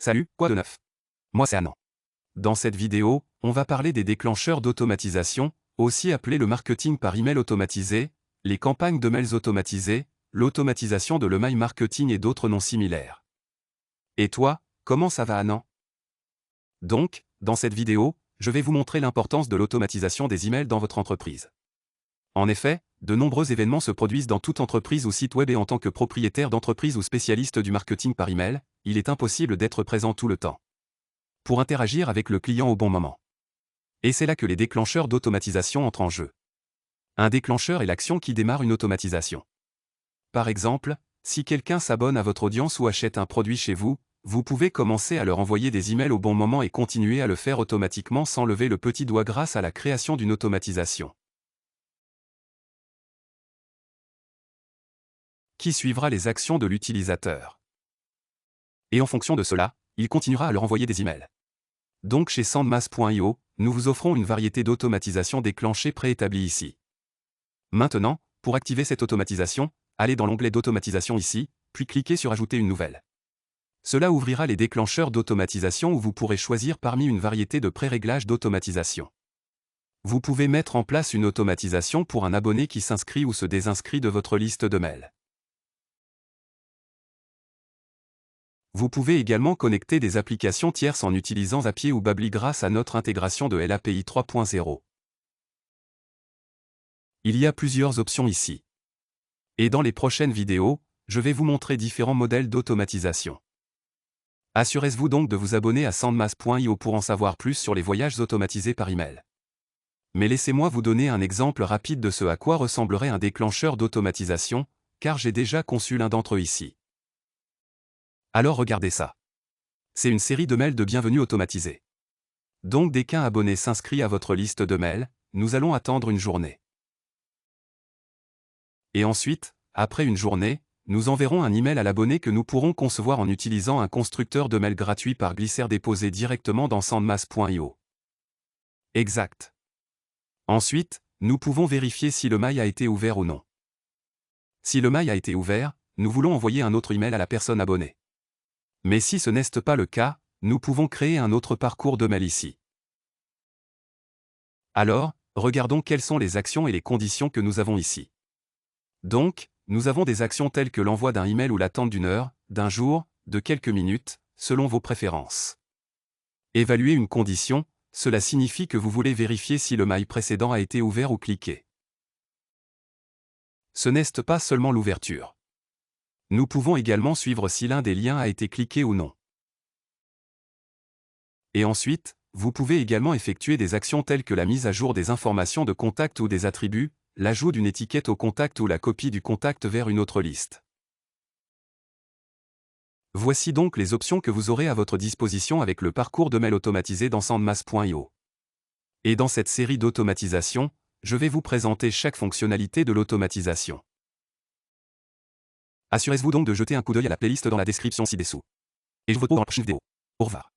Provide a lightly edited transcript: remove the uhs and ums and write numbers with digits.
Salut, quoi de neuf? Moi c'est Anand. Dans cette vidéo, on va parler des déclencheurs d'automatisation, aussi appelés le marketing par email automatisé, les campagnes de mails automatisées, l'automatisation de l'email marketing et d'autres noms similaires. Et toi, comment ça va Anand? Donc, dans cette vidéo, je vais vous montrer l'importance de l'automatisation des emails dans votre entreprise. En effet, de nombreux événements se produisent dans toute entreprise ou site web et en tant que propriétaire d'entreprise ou spécialiste du marketing par email, il est impossible d'être présent tout le temps pour interagir avec le client au bon moment. Et c'est là que les déclencheurs d'automatisation entrent en jeu. Un déclencheur est l'action qui démarre une automatisation. Par exemple, si quelqu'un s'abonne à votre audience ou achète un produit chez vous, vous pouvez commencer à leur envoyer des emails au bon moment et continuer à le faire automatiquement sans lever le petit doigt grâce à la création d'une automatisation qui suivra les actions de l'utilisateur. Et en fonction de cela, il continuera à leur envoyer des emails. Donc chez Sandmass.io, nous vous offrons une variété d'automatisation déclenchées préétablies ici. Maintenant, pour activer cette automatisation, allez dans l'onglet d'automatisation ici, puis cliquez sur Ajouter une nouvelle. Cela ouvrira les déclencheurs d'automatisation où vous pourrez choisir parmi une variété de pré-réglages d'automatisation. Vous pouvez mettre en place une automatisation pour un abonné qui s'inscrit ou se désinscrit de votre liste de mails. Vous pouvez également connecter des applications tierces en utilisant Zapier ou Bably grâce à notre intégration de l'API 3.0. Il y a plusieurs options ici. Et dans les prochaines vidéos, je vais vous montrer différents modèles d'automatisation. Assurez-vous donc de vous abonner à Sandmass.io pour en savoir plus sur les voyages automatisés par email. Mais laissez-moi vous donner un exemple rapide de ce à quoi ressemblerait un déclencheur d'automatisation, car j'ai déjà conçu l'un d'entre eux ici. Alors regardez ça. C'est une série de mails de bienvenue automatisés. Donc dès qu'un abonné s'inscrit à votre liste de mails, nous allons attendre une journée. Et ensuite, après une journée, nous enverrons un email à l'abonné que nous pourrons concevoir en utilisant un constructeur de mails gratuit par Glisser déposé directement dans Sandmass.io. Exact. Ensuite, nous pouvons vérifier si le mail a été ouvert ou non. Si le mail a été ouvert, nous voulons envoyer un autre email à la personne abonnée. Mais si ce n'est pas le cas, nous pouvons créer un autre parcours de mail ici. Alors, regardons quelles sont les actions et les conditions que nous avons ici. Donc, nous avons des actions telles que l'envoi d'un email ou l'attente d'une heure, d'un jour, de quelques minutes, selon vos préférences. Évaluer une condition, cela signifie que vous voulez vérifier si le mail précédent a été ouvert ou cliqué. Ce n'est pas seulement l'ouverture. Nous pouvons également suivre si l'un des liens a été cliqué ou non. Et ensuite, vous pouvez également effectuer des actions telles que la mise à jour des informations de contact ou des attributs, l'ajout d'une étiquette au contact ou la copie du contact vers une autre liste. Voici donc les options que vous aurez à votre disposition avec le parcours de mail automatisé dans Sandmass.io. Et dans cette série d'automatisation, je vais vous présenter chaque fonctionnalité de l'automatisation. Assurez-vous donc de jeter un coup d'œil à la playlist dans la description ci-dessous. Et je vous retrouve dans la prochaine vidéo. Au revoir.